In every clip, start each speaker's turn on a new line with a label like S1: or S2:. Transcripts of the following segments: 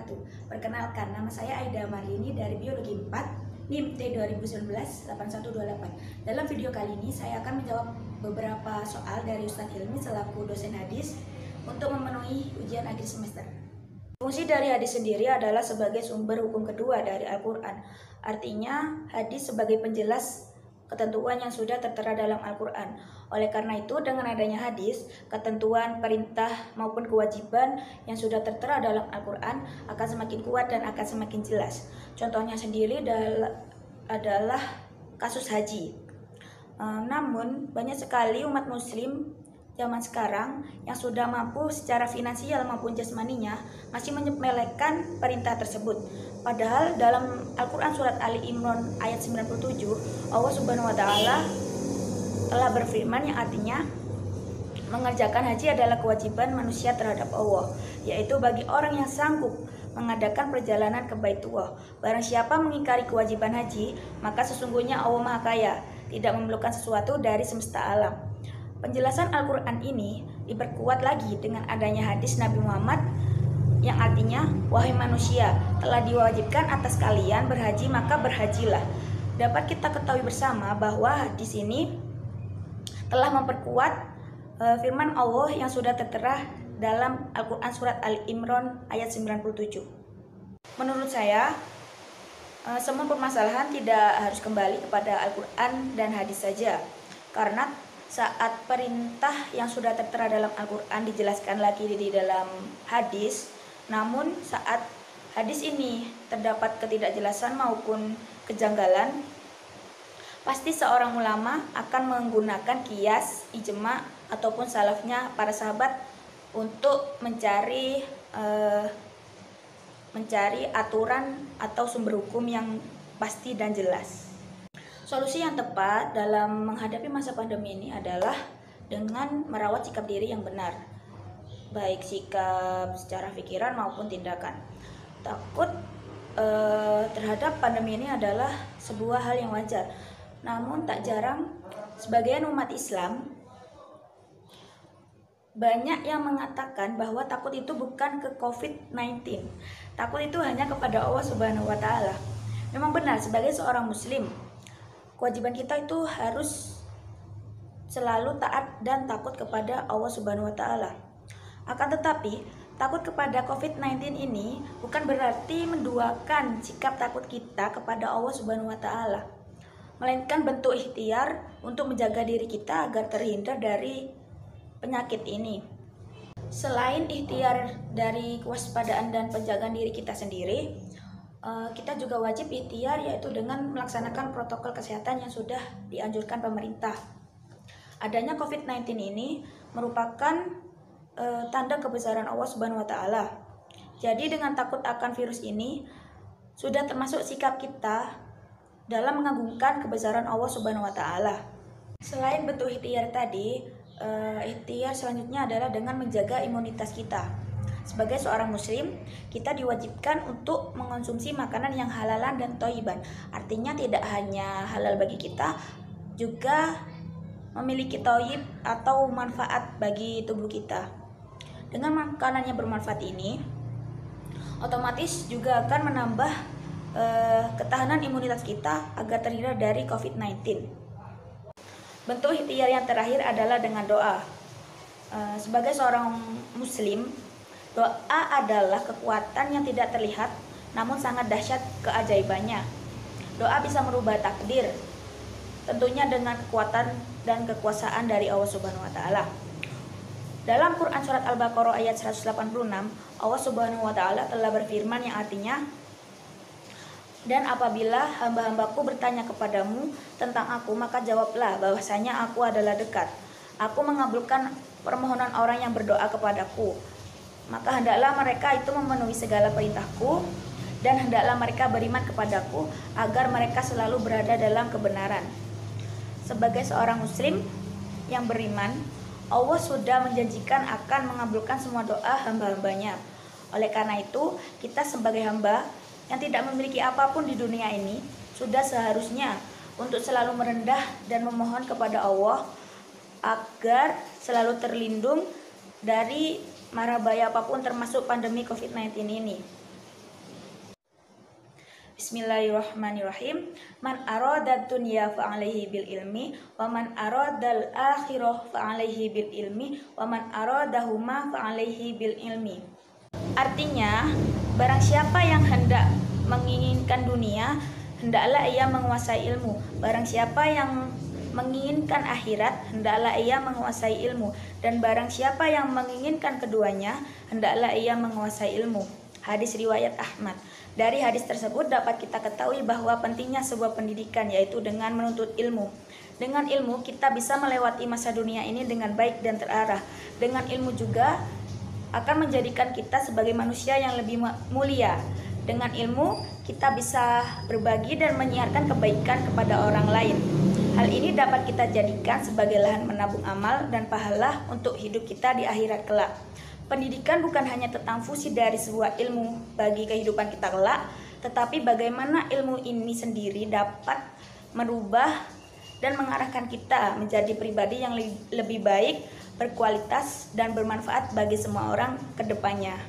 S1: wabarakatuh. Perkenalkan, nama saya Aida Marini dari Biologi 4, NIM T2019-8128. Dalam video kali ini saya akan menjawab beberapa soal dari Ustadz Hilmi selaku dosen hadis untuk memenuhi ujian akhir semester. Fungsi dari hadis sendiri adalah sebagai sumber hukum kedua dari Al-Quran. Artinya, hadis sebagai penjelas ketentuan yang sudah tertera dalam Al-Quran. Oleh karena itu, dengan adanya hadis, ketentuan, perintah, maupun kewajiban yang sudah tertera dalam Al-Quran akan semakin kuat dan akan semakin jelas. Contohnya sendiri adalah kasus haji. Namun, banyak sekali umat muslim zaman sekarang yang sudah mampu secara finansial maupun jasmaninya masih menyepelekan perintah tersebut. Padahal dalam Al-Quran surat Ali Imran ayat 97, Allah Subhanahu wa Ta'ala telah berfirman yang artinya mengerjakan haji adalah kewajiban manusia terhadap Allah, yaitu bagi orang yang sanggup mengadakan perjalanan ke Baitullah. Barang siapa mengingkari kewajiban haji, maka sesungguhnya Allah Maha Kaya, tidak memerlukan sesuatu dari semesta alam. Penjelasan Al-Quran ini diperkuat lagi dengan adanya hadis Nabi Muhammad yang artinya, wahai manusia, telah diwajibkan atas kalian berhaji, maka berhajilah. Dapat kita ketahui bersama bahwa hadis ini telah memperkuat firman Allah yang sudah tertera dalam Al-Quran surat Ali Imran ayat 97. Menurut saya, semua permasalahan tidak harus kembali kepada Al-Quran dan hadis saja, karena saat perintah yang sudah tertera dalam Al-Quran dijelaskan lagi di dalam hadis, namun saat hadis ini terdapat ketidakjelasan maupun kejanggalan, pasti seorang ulama akan menggunakan qiyas, ijma, ataupun salafnya para sahabat untuk mencari aturan atau sumber hukum yang pasti dan jelas. Solusi yang tepat dalam menghadapi masa pandemi ini adalah dengan merawat sikap diri yang benar, baik sikap secara pikiran maupun tindakan. Takut terhadap pandemi ini adalah sebuah hal yang wajar. Namun tak jarang sebagian umat Islam banyak yang mengatakan bahwa takut itu bukan ke COVID-19. Takut itu hanya kepada Allah Subhanahu wa Ta'ala. Memang benar, sebagai seorang muslim, kewajiban kita itu harus selalu taat dan takut kepada Allah Subhanahu wa Ta'ala. Akan tetapi, takut kepada COVID-19 ini bukan berarti menduakan sikap takut kita kepada Allah Subhanahu wa Ta'ala, melainkan bentuk ikhtiar untuk menjaga diri kita agar terhindar dari penyakit ini. Selain ikhtiar dari kewaspadaan dan penjagaan diri kita sendiri, kita juga wajib ikhtiar, yaitu dengan melaksanakan protokol kesehatan yang sudah dianjurkan pemerintah. Adanya COVID-19 ini merupakan tanda kebesaran Allah Subhanahu wa Ta'ala. Jadi dengan takut akan virus ini sudah termasuk sikap kita dalam mengagungkan kebesaran Allah Subhanahu wa Ta'ala. Selain bentuk ikhtiar tadi, ikhtiar selanjutnya adalah dengan menjaga imunitas kita. Sebagai seorang muslim, kita diwajibkan untuk mengonsumsi makanan yang halalan dan thayyiban. Artinya tidak hanya halal bagi kita, juga memiliki thayyib atau manfaat bagi tubuh kita. Dengan makanan yang bermanfaat ini, otomatis juga akan menambah ketahanan imunitas kita agar terhindar dari COVID-19. Bentuk ikhtiar yang terakhir adalah dengan doa. Sebagai seorang muslim, doa adalah kekuatan yang tidak terlihat namun sangat dahsyat keajaibannya. Doa bisa merubah takdir, tentunya dengan kekuatan dan kekuasaan dari Allah Subhanahu wa Ta'ala. Dalam Quran surat Al-Baqarah ayat 186, Allah Subhanahu wa Ta'ala telah berfirman yang artinya, dan apabila hamba-hambaku bertanya kepadamu tentang aku, maka jawablah bahwasanya aku adalah dekat. Aku mengabulkan permohonan orang yang berdoa kepadaku. Maka hendaklah mereka itu memenuhi segala perintahku, dan hendaklah mereka beriman kepadaku agar mereka selalu berada dalam kebenaran. Sebagai seorang muslim yang beriman, Allah sudah menjanjikan akan mengabulkan semua doa hamba-hambanya. Oleh karena itu, kita sebagai hamba yang tidak memiliki apapun di dunia ini sudah seharusnya untuk selalu merendah dan memohon kepada Allah agar selalu terlindung dari mara bahaya apapun termasuk pandemi COVID-19 ini. Bismillahirrahmanirrahim. Man arada dunya fa alaihi bil ilmi wa man aradal akhirah fa alaihi bil ilmi wa man aradahuma fa alaihi bil ilmi. Artinya, barang siapa yang hendak menginginkan dunia, hendaklah ia menguasai ilmu. Barang siapa yang menginginkan akhirat, hendaklah ia menguasai ilmu. Dan barang siapa yang menginginkan keduanya, hendaklah ia menguasai ilmu. Hadis riwayat Ahmad. Dari hadis tersebut dapat kita ketahui bahwa pentingnya sebuah pendidikan, yaitu dengan menuntut ilmu. Dengan ilmu kita bisa melewati masa dunia ini dengan baik dan terarah. Dengan ilmu juga akan menjadikan kita sebagai manusia yang lebih mulia. Dengan ilmu kita bisa berbagi dan menyiarkan kebaikan kepada orang lain. Hal ini dapat kita jadikan sebagai lahan menabung amal dan pahala untuk hidup kita di akhirat kelak. Pendidikan bukan hanya tentang fungsi dari sebuah ilmu bagi kehidupan kita kelak, tetapi bagaimana ilmu ini sendiri dapat merubah dan mengarahkan kita menjadi pribadi yang lebih baik, berkualitas, dan bermanfaat bagi semua orang ke depannya.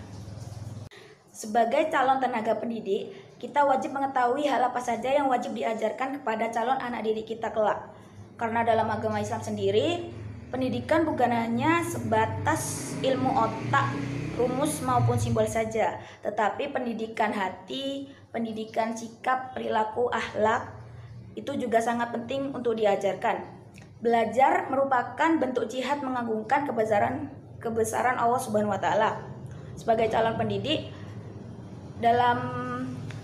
S1: Sebagai calon tenaga pendidik, kita wajib mengetahui hal apa saja yang wajib diajarkan kepada calon anak didik kita kelak. Karena dalam agama Islam sendiri, pendidikan bukan hanya sebatas ilmu otak, rumus maupun simbol saja, tetapi pendidikan hati, pendidikan sikap, perilaku, akhlak itu juga sangat penting untuk diajarkan. Belajar merupakan bentuk jihad mengagungkan kebesaran Allah Subhanahu wa taala. Sebagai calon pendidik dalam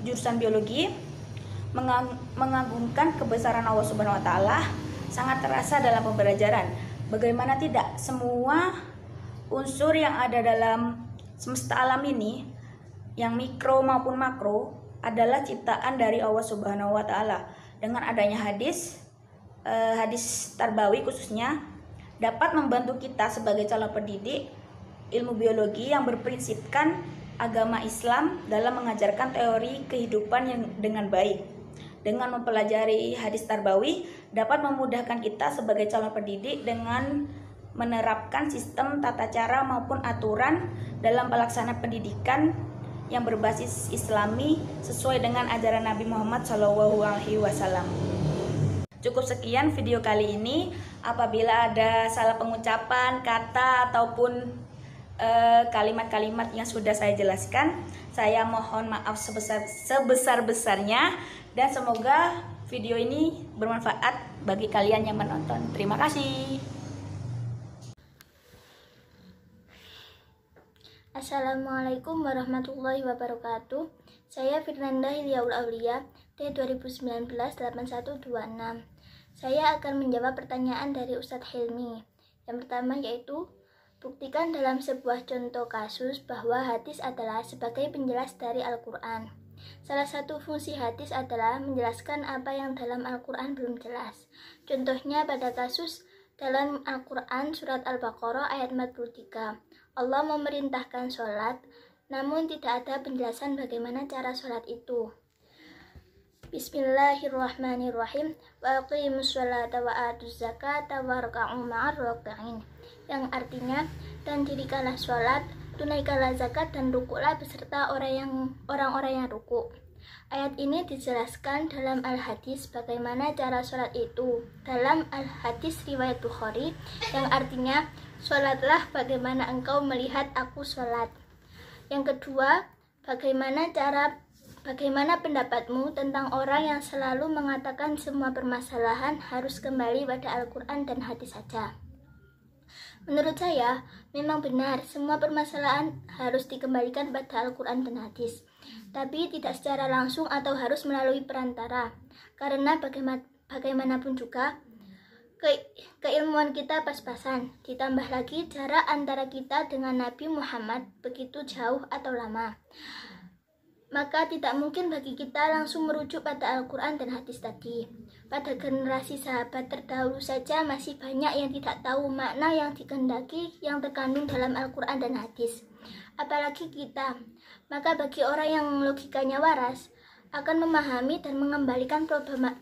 S1: jurusan biologi, mengagungkan kebesaran Allah Subhanahu wa taala sangat terasa dalam pembelajaran. Bagaimana tidak, semua unsur yang ada dalam semesta alam ini, yang mikro maupun makro, adalah ciptaan dari Allah Subhanahu wa taala. Dengan adanya hadis tarbawi khususnya dapat membantu kita sebagai calon pendidik ilmu biologi yang berprinsipkan agama Islam dalam mengajarkan teori kehidupan yang dengan baik. Dengan mempelajari hadis tarbawi dapat memudahkan kita sebagai calon pendidik dengan menerapkan sistem tata cara maupun aturan dalam pelaksanaan pendidikan yang berbasis Islami sesuai dengan ajaran Nabi Muhammad SAW. Cukup sekian video kali ini. Apabila ada salah pengucapan, kata ataupun kalimat-kalimat yang sudah saya jelaskan, saya mohon maaf sebesar-besarnya, dan semoga video ini bermanfaat bagi kalian yang menonton. Terima kasih.
S2: Assalamualaikum warahmatullahi wabarakatuh. Saya Firnanda Hilyaul Aulia, T2019-8126. Saya akan menjawab pertanyaan dari Ustadz Hilmi. Yang pertama yaitu, buktikan dalam sebuah contoh kasus bahwa hadis adalah sebagai penjelas dari Al-Quran. Salah satu fungsi hadis adalah menjelaskan apa yang dalam Al-Quran belum jelas. Contohnya pada kasus dalam Al-Quran surat Al-Baqarah ayat 43. Allah memerintahkan sholat, namun tidak ada penjelasan bagaimana cara sholat itu. Bismillahirrahmanirrahim. Wa aqimus sholata wa atuz zakata warka'u ma'ar raki'in. Yang artinya, dan dirikanlah sholat, tunaikanlah zakat, dan rukuklah beserta orang-orang yang ruku. Ayat ini dijelaskan dalam Al-Hadis bagaimana cara sholat itu. Dalam Al-Hadis riwayat Bukhari, yang artinya, sholatlah bagaimana engkau melihat aku sholat. Yang kedua, bagaimana pendapatmu tentang orang yang selalu mengatakan semua permasalahan harus kembali pada Al-Quran dan hadis saja? Menurut saya, memang benar semua permasalahan harus dikembalikan pada Al-Quran dan hadis, tapi tidak secara langsung atau harus melalui perantara. Karena bagaimanapun juga, keilmuan kita pas-pasan, ditambah lagi jarak antara kita dengan Nabi Muhammad begitu jauh atau lama. Maka tidak mungkin bagi kita langsung merujuk pada Al-Quran dan hadis tadi. Pada generasi sahabat terdahulu saja masih banyak yang tidak tahu makna yang dikehendaki yang terkandung dalam Al-Quran dan hadis. Apalagi kita. Maka bagi orang yang logikanya waras, akan memahami dan mengembalikan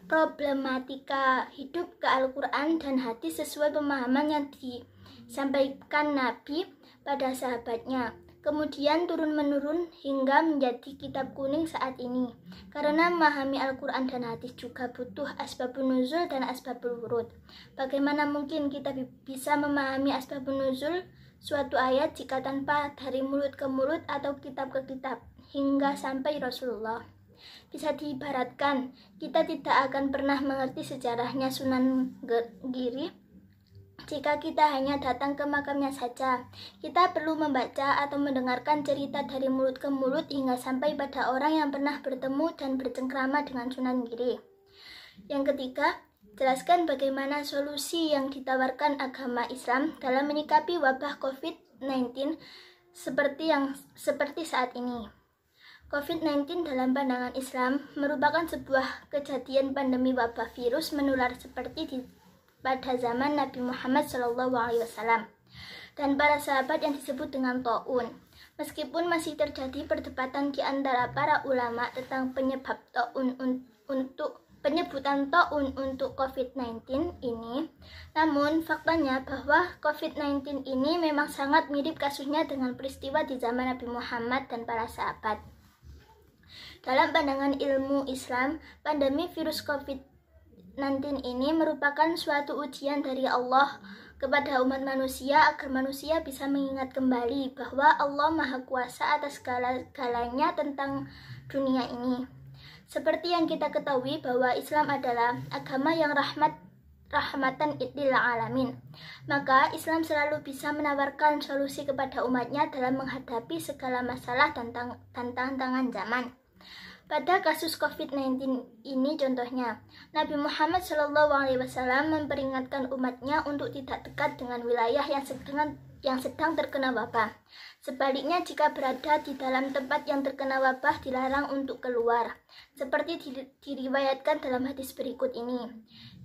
S2: problematika hidup ke Al-Quran dan hadis sesuai pemahaman yang disampaikan Nabi pada sahabatnya. kemudian turun-menurun hingga menjadi kitab kuning saat ini. Karena memahami Al-Quran dan hadis juga butuh asbabun nuzul dan asbabul wurud. Bagaimana mungkin kita bisa memahami asbabun nuzul suatu ayat jika tanpa dari mulut ke mulut atau kitab ke kitab hingga sampai Rasulullah? Bisa diibaratkan, kita tidak akan pernah mengerti sejarahnya Sunan Giri jika kita hanya datang ke makamnya saja. Kita perlu membaca atau mendengarkan cerita dari mulut ke mulut hingga sampai pada orang yang pernah bertemu dan bercengkrama dengan Sunan Giri. Yang ketiga, jelaskan bagaimana solusi yang ditawarkan agama Islam dalam menyikapi wabah COVID-19 seperti saat ini. COVID-19 dalam pandangan Islam merupakan sebuah kejadian pandemi wabah virus menular seperti pada zaman Nabi Muhammad SAW dan para sahabat yang disebut dengan ta'un. Meskipun masih terjadi perdebatan di antara para ulama tentang penyebutan ta'un untuk COVID-19 ini, namun faktanya bahwa COVID-19 ini memang sangat mirip kasusnya dengan peristiwa di zaman Nabi Muhammad dan para sahabat. Dalam pandangan ilmu Islam, pandemi virus COVID-19 ini merupakan suatu ujian dari Allah kepada umat manusia agar manusia bisa mengingat kembali bahwa Allah Maha Kuasa atas segala-galanya tentang dunia ini. Seperti yang kita ketahui bahwa Islam adalah agama yang rahmatan lil alamin. Maka Islam selalu bisa menawarkan solusi kepada umatnya dalam menghadapi segala masalah dan tantangan zaman. Pada kasus COVID-19 ini contohnya, Nabi Muhammad SAW memperingatkan umatnya untuk tidak dekat dengan wilayah yang sedang terkena wabah. Sebaliknya, jika berada di dalam tempat yang terkena wabah, dilarang untuk keluar. Seperti diriwayatkan dalam hadis berikut ini.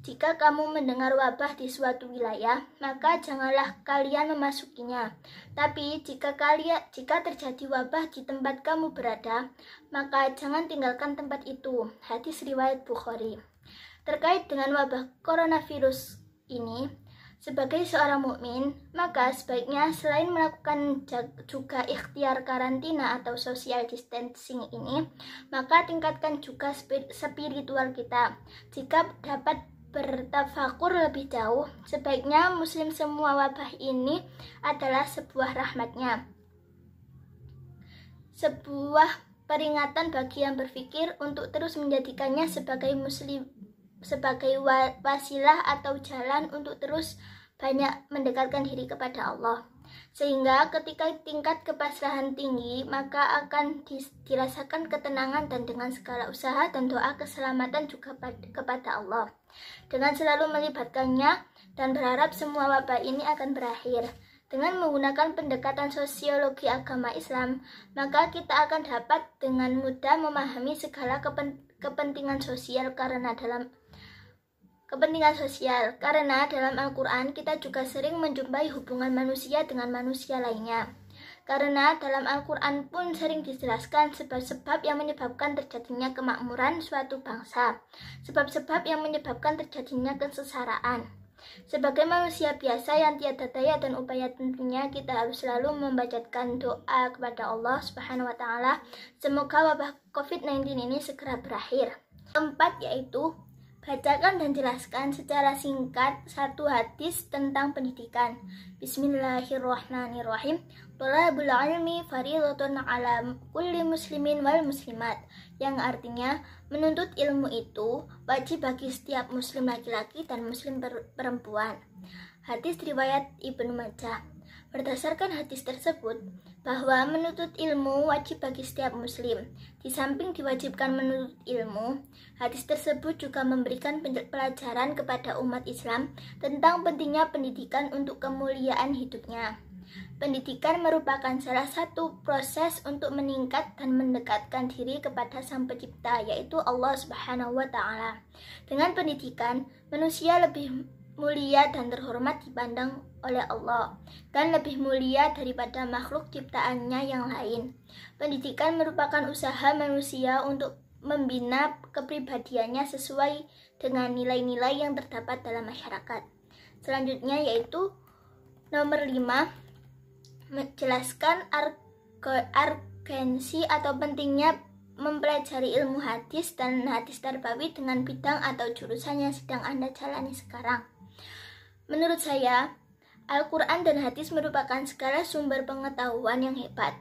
S2: Jika kamu mendengar wabah di suatu wilayah, maka janganlah kalian memasukinya. Tapi jika terjadi wabah di tempat kamu berada, maka jangan tinggalkan tempat itu. Hadis riwayat Bukhari. Terkait dengan wabah coronavirus ini, sebagai seorang mukmin, maka sebaiknya selain melakukan juga ikhtiar karantina atau social distancing ini, maka tingkatkan juga spiritual kita. Jika dapat bertafakur lebih jauh, sebaiknya muslim semua wabah ini adalah sebuah rahmatnya, sebuah peringatan bagi yang berpikir untuk terus menjadikannya sebagai wasilah atau jalan untuk terus banyak mendekatkan diri kepada Allah. Sehingga ketika tingkat kepasrahan tinggi, maka akan dirasakan ketenangan dan dengan segala usaha dan doa keselamatan juga kepada Allah. Dengan selalu melibatkannya dan berharap semua wabah ini akan berakhir. Dengan menggunakan pendekatan sosiologi agama Islam, maka kita akan dapat dengan mudah memahami segala kepentingan sosial karena dalam Al-Quran kita juga sering menjumpai hubungan manusia dengan manusia lainnya. Karena dalam Al-Quran pun sering dijelaskan sebab-sebab yang menyebabkan terjadinya kemakmuran suatu bangsa, sebab-sebab yang menyebabkan terjadinya kesengsaraan. Sebagai manusia biasa yang tiada daya dan upaya, tentunya kita harus selalu membacakan doa kepada Allah Subhanahu wa Ta'ala. Semoga wabah COVID-19 ini segera berakhir. Keempat, yaitu bacakan dan jelaskan secara singkat satu hadis tentang pendidikan. Bismillahirrahmanirrahim. Thalabul ilmi fardhatun 'ala kulli muslimin wal muslimat, yang artinya menuntut ilmu itu wajib bagi setiap muslim laki-laki dan muslim perempuan. Hadis riwayat Ibnu Majah. Berdasarkan hadis tersebut, bahwa menuntut ilmu wajib bagi setiap muslim. Di samping diwajibkan menuntut ilmu, hadis tersebut juga memberikan pelajaran kepada umat Islam tentang pentingnya pendidikan untuk kemuliaan hidupnya. Pendidikan merupakan salah satu proses untuk meningkat dan mendekatkan diri kepada Sang Pencipta, yaitu Allah Subhanahu wa Ta'ala. Dengan pendidikan, manusia lebih mulia dan terhormat dipandang oleh Allah, dan lebih mulia daripada makhluk ciptaannya yang lain. Pendidikan merupakan usaha manusia untuk membina kepribadiannya sesuai dengan nilai-nilai yang terdapat dalam masyarakat. Selanjutnya yaitu nomor 5, menjelaskan urgensi atau pentingnya mempelajari ilmu hadis dan hadis tarbawi dengan bidang atau jurusan yang sedang Anda jalani sekarang. Menurut saya, Al-Quran dan hadis merupakan segala sumber pengetahuan yang hebat.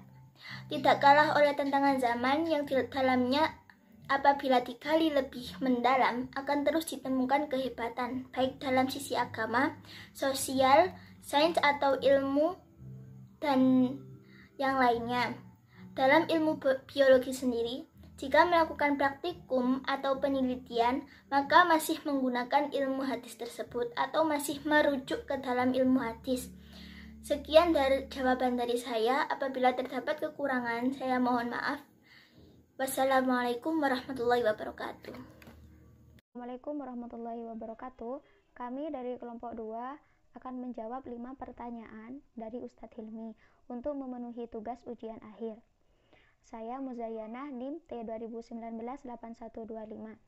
S2: Tidak kalah oleh tantangan zaman yang di dalamnya apabila digali lebih mendalam akan terus ditemukan kehebatan, baik dalam sisi agama, sosial, sains atau ilmu, dan yang lainnya. Dalam ilmu biologi sendiri, jika melakukan praktikum atau penelitian, maka masih menggunakan ilmu hadis tersebut atau masih merujuk ke dalam ilmu hadis. Sekian dari jawaban dari saya. Apabila terdapat kekurangan, saya mohon maaf. Wassalamualaikum warahmatullahi wabarakatuh.
S3: Assalamualaikum warahmatullahi wabarakatuh. Kami dari kelompok 2 akan menjawab 5 pertanyaan dari Ustadz Hilmi untuk memenuhi tugas ujian akhir. Saya Muzayanah NIM T2019-8125.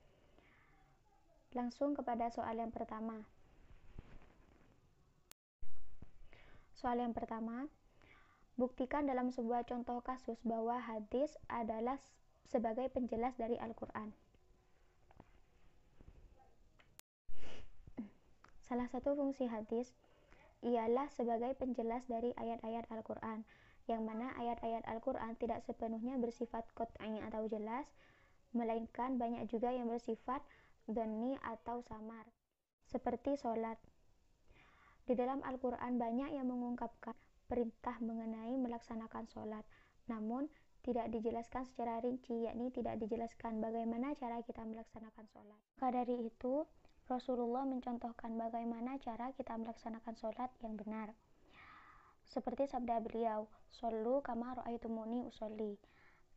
S3: Langsung kepada soal yang pertama. Soal yang pertama, buktikan dalam sebuah contoh kasus bahwa hadis adalah sebagai penjelas dari Al-Quran. Salah satu fungsi hadis ialah sebagai penjelas dari ayat-ayat Al-Quran, yang mana ayat-ayat Al-Quran tidak sepenuhnya bersifat qat'i atau jelas, melainkan banyak juga yang bersifat dhanni atau samar, seperti sholat. Di dalam Al-Quran banyak yang mengungkapkan perintah mengenai melaksanakan sholat, namun tidak dijelaskan secara rinci, yakni tidak dijelaskan bagaimana cara kita melaksanakan sholat. Maka dari itu, Rasulullah mencontohkan bagaimana cara kita melaksanakan sholat yang benar. Seperti sabda beliau, "Shollu kama ra'aitumuni usolli",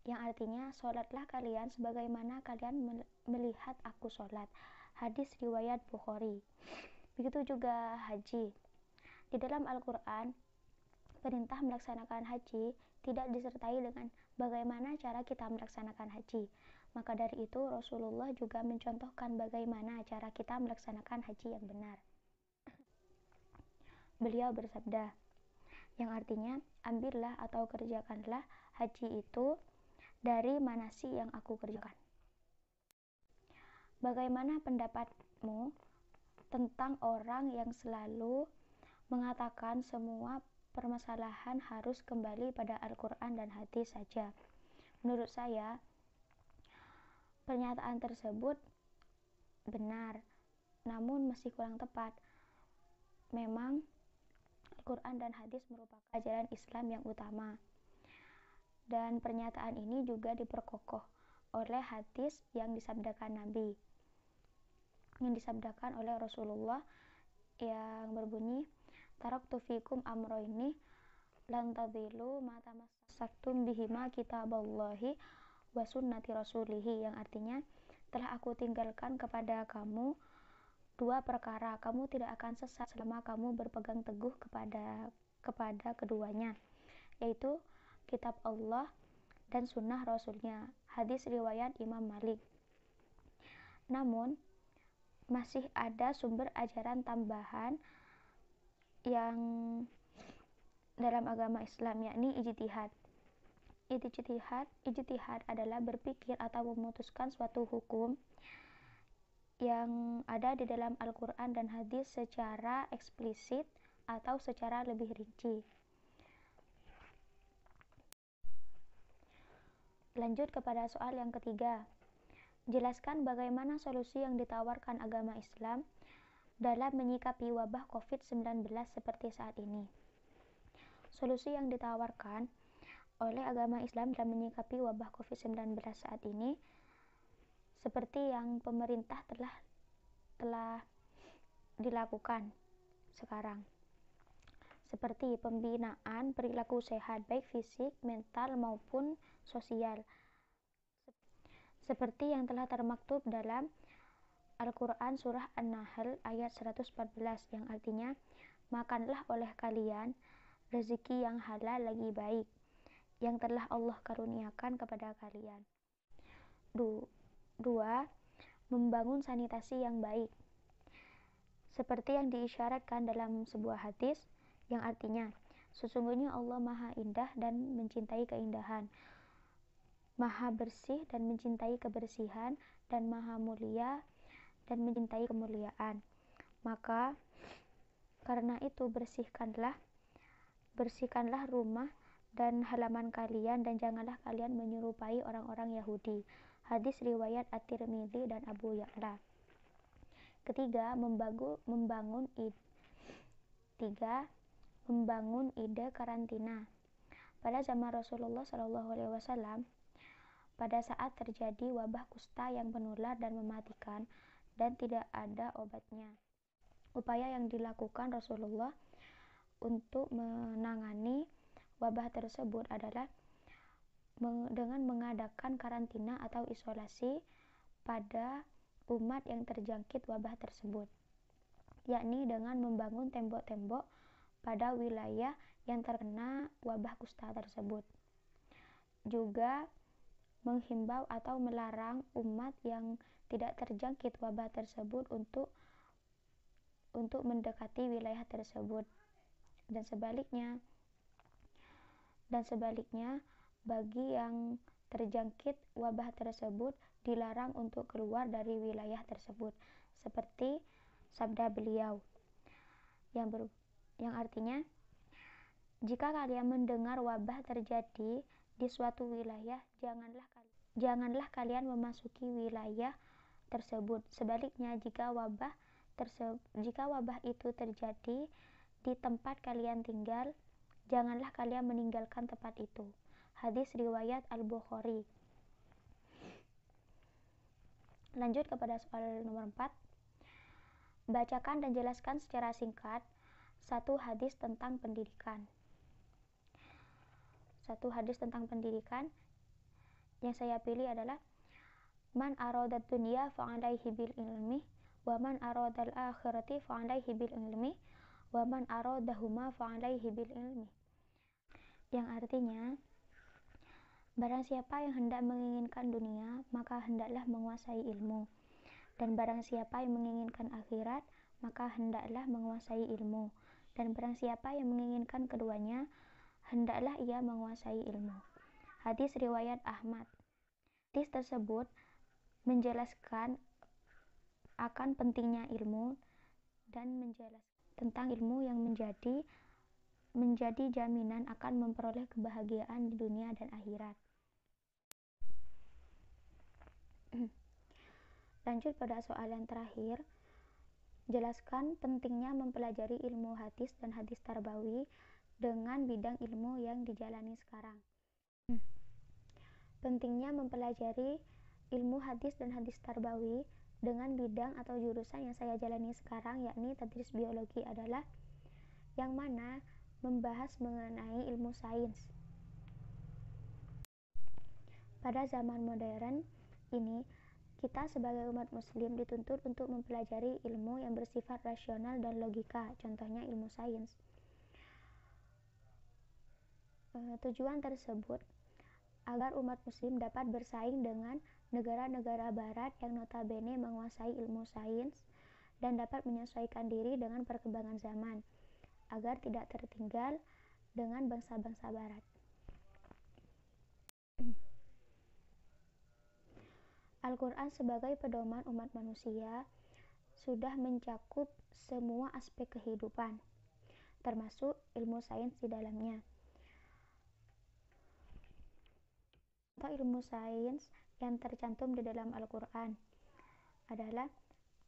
S3: yang artinya, sholatlah kalian sebagaimana kalian melihat aku sholat. Hadis riwayat Bukhari. Begitu juga haji. Di dalam Al-Quran, perintah melaksanakan haji tidak disertai dengan bagaimana cara kita melaksanakan haji. Maka dari itu, Rasulullah juga mencontohkan bagaimana cara kita melaksanakan haji yang benar. Beliau bersabda, yang artinya, ambillah atau kerjakanlah haji itu dari manasik yang aku kerjakan. Bagaimana pendapatmu tentang orang yang selalu mengatakan semua permasalahan harus kembali pada Al-Quran dan hadis saja? Menurut saya, pernyataan tersebut benar, namun masih kurang tepat. Memang Al-Quran dan hadis merupakan ajaran Islam yang utama, dan pernyataan ini juga diperkokoh oleh hadis yang disabdakan Nabi, yang disabdakan oleh Rasulullah, yang berbunyi, "Taraktu fikum amroini lan tadhillu ma tamassaktum bihima kitaballahi wa sunnati rasulihi", yang artinya, telah aku tinggalkan kepada kamu 2 perkara, kamu tidak akan sesat selama kamu berpegang teguh kepada keduanya, yaitu kitab Allah dan sunnah Rasulnya. Hadis riwayat Imam Malik. Namun, masih ada sumber ajaran tambahan yang dalam agama Islam, yakni ijtihad. Ijtihad adalah berpikir atau memutuskan suatu hukum yang ada di dalam Al-Quran dan hadis secara eksplisit atau secara lebih rinci. Lanjut kepada soal yang ketiga. Jelaskan bagaimana solusi yang ditawarkan agama Islam dalam menyikapi wabah COVID-19 seperti saat ini. Solusi yang ditawarkan oleh agama Islam dalam menyikapi wabah COVID-19 saat ini seperti yang pemerintah telah dilakukan sekarang, seperti pembinaan perilaku sehat baik fisik, mental maupun sosial, seperti yang telah termaktub dalam Al-Quran surah An-Nahl ayat 114, yang artinya, makanlah oleh kalian rezeki yang halal lagi baik yang telah Allah karuniakan kepada kalian. 2. Membangun sanitasi yang baik, seperti yang diisyaratkan dalam sebuah hadis, yang artinya, Sesungguhnya Allah Maha Indah dan mencintai keindahan, Maha Bersih dan mencintai kebersihan, dan Maha Mulia dan mencintai kemuliaan. Maka karena itu bersihkanlah rumah dan halaman kalian, dan janganlah kalian menyerupai orang-orang Yahudi. Hadis riwayat At-Tirmidzi dan Abu Ya'la. Ketiga, membangun ide karantina. Pada zaman Rasulullah SAW, pada saat terjadi wabah kusta yang menular dan mematikan dan tidak ada obatnya, upaya yang dilakukan Rasulullah untuk menangani wabah tersebut adalah dengan mengadakan karantina atau isolasi pada umat yang terjangkit wabah tersebut, yakni dengan membangun tembok-tembok pada wilayah yang terkena wabah kusta tersebut. Juga menghimbau atau melarang umat yang tidak terjangkit wabah tersebut untuk mendekati wilayah tersebut, dan sebaliknya bagi yang terjangkit wabah tersebut dilarang untuk keluar dari wilayah tersebut, seperti sabda beliau yang artinya, jika kalian mendengar wabah terjadi di suatu wilayah, janganlah kalian memasuki wilayah tersebut. Sebaliknya, jika wabah itu terjadi di tempat kalian tinggal, janganlah kalian meninggalkan tempat itu. Hadis riwayat Al-Bukhari. Lanjut kepada soal nomor 4. Bacakan dan jelaskan secara singkat satu hadis tentang pendidikan. Satu hadis tentang pendidikan yang saya pilih adalah man aradad dunya fa'alaihi bil ilmi wa man aradal akhirati fa'alaihi bil ilmi wa man aradahuma fa'alaihi bil ilmi. Yang artinya, barang siapa yang hendak menginginkan dunia, maka hendaklah menguasai ilmu, dan barang siapa yang menginginkan akhirat, maka hendaklah menguasai ilmu, dan barang siapa yang menginginkan keduanya, hendaklah ia menguasai ilmu. Hadis riwayat Ahmad. Hadis tersebut menjelaskan akan pentingnya ilmu dan menjelaskan tentang ilmu yang menjadi jaminan akan memperoleh kebahagiaan di dunia dan akhirat. Lanjut pada soal yang terakhir. Jelaskan pentingnya mempelajari ilmu hadis dan hadis tarbawi dengan bidang ilmu yang dijalani sekarang. Pentingnya mempelajari ilmu hadis dan hadis tarbawi dengan bidang atau jurusan yang saya jalani sekarang, yakni tadris biologi, adalah yang mana membahas mengenai ilmu sains. Pada zaman modern ini, kita sebagai umat muslim dituntut untuk mempelajari ilmu yang bersifat rasional dan logika, contohnya ilmu sains. Tujuan tersebut agar umat muslim dapat bersaing dengan negara-negara barat yang notabene menguasai ilmu sains dan dapat menyesuaikan diri dengan perkembangan zaman, agar tidak tertinggal dengan bangsa-bangsa barat. Al-Quran sebagai pedoman umat manusia sudah mencakup semua aspek kehidupan, termasuk ilmu sains di dalamnya. Contoh ilmu sains yang tercantum di dalam Al-Quran adalah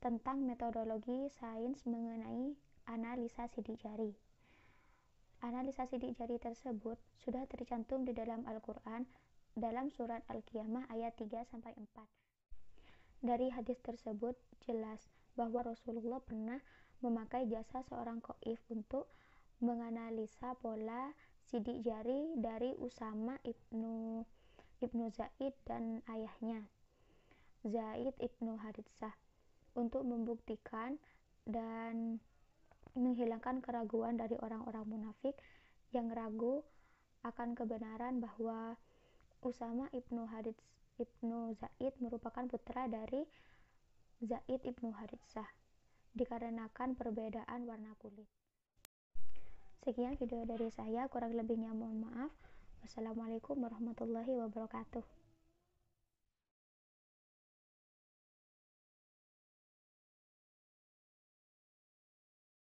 S3: tentang metodologi sains mengenai analisa sidik jari. Analisa sidik jari tersebut sudah tercantum di dalam Al-Quran dalam surat Al-Qiyamah ayat 3-4. Dari hadis tersebut jelas bahwa Rasulullah pernah memakai jasa seorang qaif untuk menganalisa pola sidik jari dari Usama ibnu Zaid dan ayahnya, Zaid ibnu Haritsah, untuk membuktikan dan menghilangkan keraguan dari orang-orang munafik yang ragu akan kebenaran bahwa Usama ibnu Zaid merupakan putra dari Zaid ibnu Haritsah dikarenakan perbedaan warna kulit. sekian video dari saya, kurang lebihnya mohon maaf. Wassalamualaikum warahmatullahi wabarakatuh.